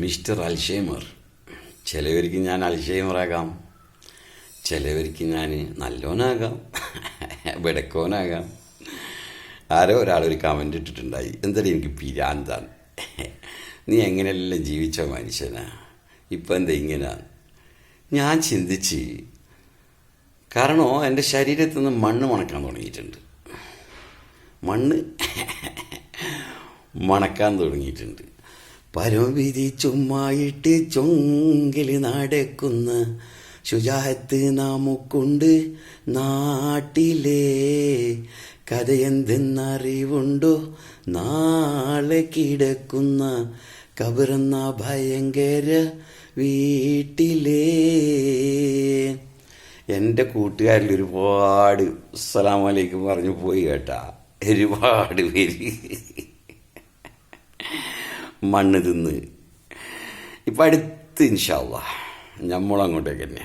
Mister Alzheimer. ചിലവർക്ക് ഞാൻ അൽഷൈമറാകാം, ചിലവർക്ക് ഞാൻ നല്ലോനാകാം, വെടക്കോനാകാം. ആരോ ഒരാളൊരു കമൻ്റ് ഇട്ടിട്ടുണ്ടായി, എന്തായാലും എനിക്ക് പിരാന്താണ്, നീ എങ്ങനെയെല്ലാം ജീവിച്ച മനുഷ്യനാ, ഇപ്പം എന്താ ഇങ്ങനെയാണ്. ഞാൻ ചിന്തിച്ച്, കാരണം എൻ്റെ ശരീരത്തിൽ നിന്ന് മണ്ണ് മണക്കാൻ തുടങ്ങിയിട്ടുണ്ട്, മണ്ണ് മണക്കാൻ തുടങ്ങിയിട്ടുണ്ട്. പരംവിധി ചുമ്മായിട്ട് ചൊങ്കിൽ നടക്കുന്ന ശുചാഹത്ത് നാമുക്കുണ്ട് നാട്ടിലെ, കഥയെന്തെന്നറിവുണ്ടോ നാളെ കിടക്കുന്ന കബറെന്ന ഭയങ്കര വീട്ടിലേ. എൻ്റെ കൂട്ടുകാരിൽ ഒരുപാട് അസ്സലാമു അലൈക്കും പറഞ്ഞു പോയി കേട്ടാ, ഒരുപാട് പേര് മണ്ണ് തിന്ന്. ഇപ്പം അടുത്ത് ഇൻഷാ അല്ലാഹ് നമ്മളങ്ങോട്ടേക്ക് തന്നെ,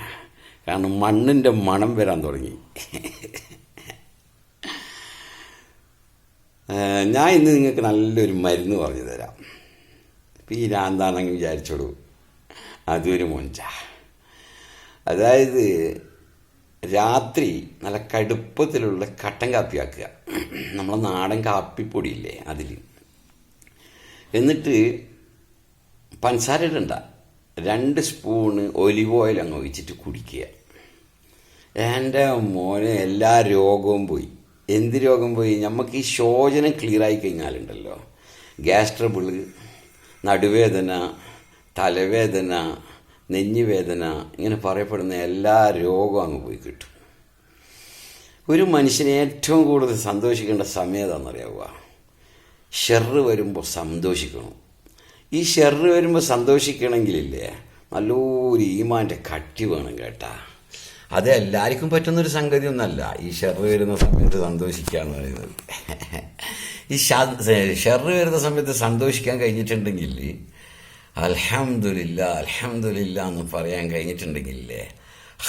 കാരണം മണ്ണിൻ്റെ മണം വരാൻ തുടങ്ങി. ഞാൻ ഇന്ന് നിങ്ങൾക്ക് നല്ലൊരു മരുന്ന് പറഞ്ഞു തരാം. ഇപ്പം ഈ രാന്താണെങ്കിൽ വിചാരിച്ചോളൂ, അതൊരു മൊഞ്ച. അതായത് രാത്രി നല്ല കടുപ്പത്തിലുള്ള കട്ടൻ കാപ്പി ആക്കുക, നമ്മളെ നാടൻ കാപ്പിപ്പൊടിയില്ലേ അതിൽ, എന്നിട്ട് പഞ്ചസാര ഇടണ്ട, 2 സ്പൂണ് ഒലിവ് ഓയിൽ അങ്ങ് ഒഴിച്ചിട്ട് കുടിക്കുക. എൻ്റെ മോനെ എല്ലാ രോഗവും പോയി. എന്ത് രോഗം പോയി? നമുക്ക് ഈ ശോചനം ക്ലിയറായി കഴിഞ്ഞാലുണ്ടല്ലോ, ഗ്യാസ് ട്രബിള്, നടുവേദന, തലവേദന, നെഞ്ഞുവേദന, ഇങ്ങനെ പറയപ്പെടുന്ന എല്ലാ രോഗവും അങ്ങ് പോയി കിട്ടും. ഒരു മനുഷ്യനെ ഏറ്റവും കൂടുതൽ സന്തോഷിക്കേണ്ട സമയം ഏതാണെന്നറിയാവുക? ഷെറ് വരുമ്പോൾ സന്തോഷിക്കണം. ഈ ഷെറ് വരുമ്പോൾ സന്തോഷിക്കണമെങ്കിലില്ലേ, നല്ലൊരു ഈമാൻ്റെ കട്ടി വേണം കേട്ടാ. അത് എല്ലാവർക്കും പറ്റുന്നൊരു സംഗതി ഒന്നല്ല ഈ ഷെറ് വരുന്ന സമയത്ത് സന്തോഷിക്കുക എന്ന് പറയുന്നത്. ഈ ഷെറ് വരുന്ന സമയത്ത് സന്തോഷിക്കാൻ കഴിഞ്ഞിട്ടുണ്ടെങ്കിൽ, അൽഹംദുലില്ലാ അൽഹംദുലില്ലാ എന്ന് പറയാൻ കഴിഞ്ഞിട്ടുണ്ടെങ്കിലേ,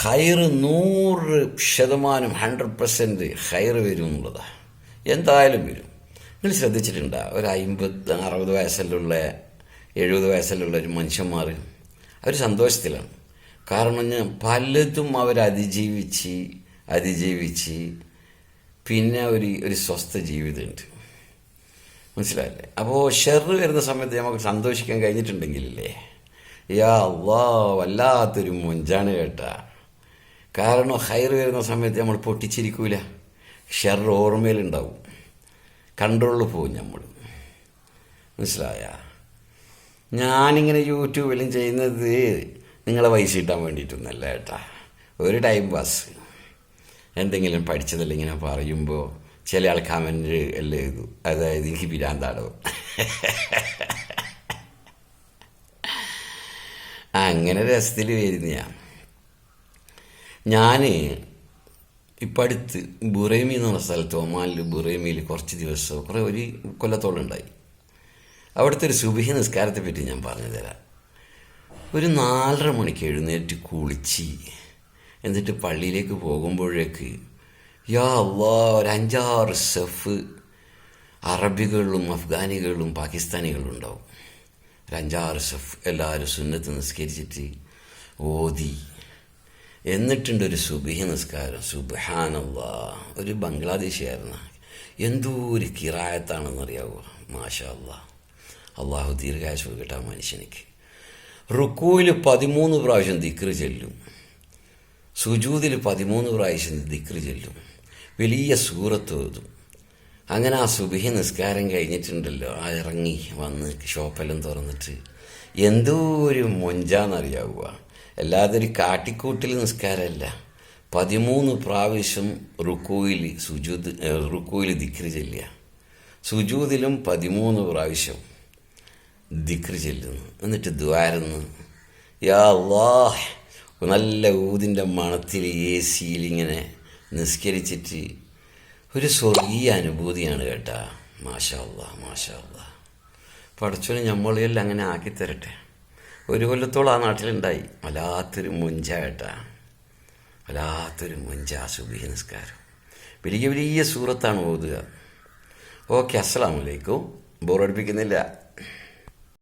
ഹൈറ് 100% 100% ഹൈറ് വരും എന്നുള്ളതാണ്. എന്തായാലും വരും. നിങ്ങൾ ശ്രദ്ധിച്ചിട്ടുണ്ടോ, ഒരു 50-60 വയസ്സിലുള്ള 70 വയസ്സിലുള്ള ഒരു മനുഷ്യന്മാർ അവർ സന്തോഷത്തിലാണ്. കാരണം പലതും അവർ അതിജീവിച്ച് പിന്നെ ഒരു സ്വസ്ഥ ജീവിതമുണ്ട്. മനസ്സിലായില്ലേ? അപ്പോൾ ഷെറ് വരുന്ന സമയത്ത് നമുക്ക് സന്തോഷിക്കാൻ കഴിഞ്ഞിട്ടുണ്ടെങ്കിലല്ലേ, യാ അള്ളാ വല്ലാത്തൊരു മൊഞ്ചാണ് കേട്ടാ. കാരണം ഹൈറ് വരുന്ന സമയത്ത് നമ്മൾ പൊട്ടിച്ചിരിക്കൂല, ഷെറ് ഓർമ്മയിലുണ്ടാവും, കൺട്രോളിൽ പോകും നമ്മൾ. മനസ്സിലായ? ഞാനിങ്ങനെ യൂട്യൂബിലും ചെയ്യുന്നത് നിങ്ങളെ പൈസ കിട്ടാൻ വേണ്ടിയിട്ടൊന്നല്ല കേട്ടാ, ഒരു ടൈം പാസ്. എന്തെങ്കിലും പഠിച്ചതല്ല ഇങ്ങനെ പറയുമ്പോൾ ചില ആൾ കമൻറ്റ് എല്ലാം എഴുതും, അതായത് എനിക്ക് പിരാന്താടോ, അങ്ങനെ രസത്തിൽ വരുന്ന ഞാൻ ഇപ്പം അടുത്ത് ബുറൈമി എന്ന് പറഞ്ഞ സ്ഥലത്ത്, ഒമാനിൽ ബുറൈമിയിൽ കുറച്ച് ദിവസം, ഒരു കൊല്ലത്തോളം ഉണ്ടായി. അവിടുത്തെ ഒരു സുബഹി നിസ്കാരത്തെ പറ്റി ഞാൻ പറഞ്ഞു തരാം. ഒരു 4:30 മണിക്ക് എഴുന്നേറ്റ് കുളിച്ച് എന്നിട്ട് പള്ളിയിലേക്ക് പോകുമ്പോഴേക്ക് യാ അള്ളാ ഒരു 5-6 സെഫ് അറബികളും അഫ്ഗാനികളും പാകിസ്ഥാനികളും ഉണ്ടാവും. ഒരു 5-6 സെഫ് എല്ലാവരും സുന്നത്ത് നിസ്കരിച്ചിട്ട് ഓതി. എന്നിട്ടുണ്ട് ഒരു സുബഹി നിസ്കാരം. സുബ്ഹാനല്ലാഹ്, ഒരു ബംഗ്ലാദേശിയായിരുന്നു. എന്തോ ഒരു കിറായത്താണെന്നറിയാവോ? മാഷാ അല്ലാഹ്, അള്ളാഹു ദീർഘായുസ്സ് കൊടുക്കട്ടെ ആ മനുഷ്യനിക്ക്. റുക്കൂയിൽ 13 പ്രാവശ്യം ദിക്റ് ചെല്ലും, സുജൂദിൽ 13 പ്രാവശ്യം ദിക്റ് ചെല്ലും, വലിയ സൂറത്ത് ഓതും. അങ്ങനെ ആ സുബഹി നിസ്കാരം കഴിഞ്ഞിട്ടുണ്ടല്ലോ, ആ ഇറങ്ങി വന്ന് ഷോപ്പെല്ലാം തുറന്നിട്ട് എന്തോ ഒരു മൊഞ്ചാന്നറിയാവുക. അല്ലാതെ ഒരു കാട്ടിക്കൂട്ടിൽ നിസ്കാരമല്ല. 13 പ്രാവശ്യം റുക്കൂയിൽ ദിക്റ് ചെല്ലുക, സുജൂദിലും 13 പ്രാവശ്യം ദിക്റ് ചെല്ലുന്നു. എന്നിട്ട് ദ്വാരുന്നു, യാ അല്ലാഹ്, നല്ല ഊതിൻ്റെ മണത്തിൽ AC-യിൽ ഇങ്ങനെ നിസ്കരിച്ചിട്ട് ഒരു സ്വർഗീയ അനുഭൂതിയാണ് കേട്ടാ. മാഷാ അല്ലാഹ്, മാഷാ അല്ലാഹ്. പടച്ചോനെ നമ്മളെല്ലാം അങ്ങനെ ആക്കിത്തരട്ടെ. ഒരു കൊല്ലത്തോളം ആ നാട്ടിലുണ്ടായി. വല്ലാത്തൊരു മുഞ്ച കേട്ടാ, വല്ലാത്തൊരു മുഞ്ച സുബഹി നിസ്കാരം. വലിയ വലിയ സൂറത്താണ് ഓതുക. ഓക്കെ, അസ്സലാമു അലൈക്കും. ബോറടിപ്പിക്കുന്നില്ല.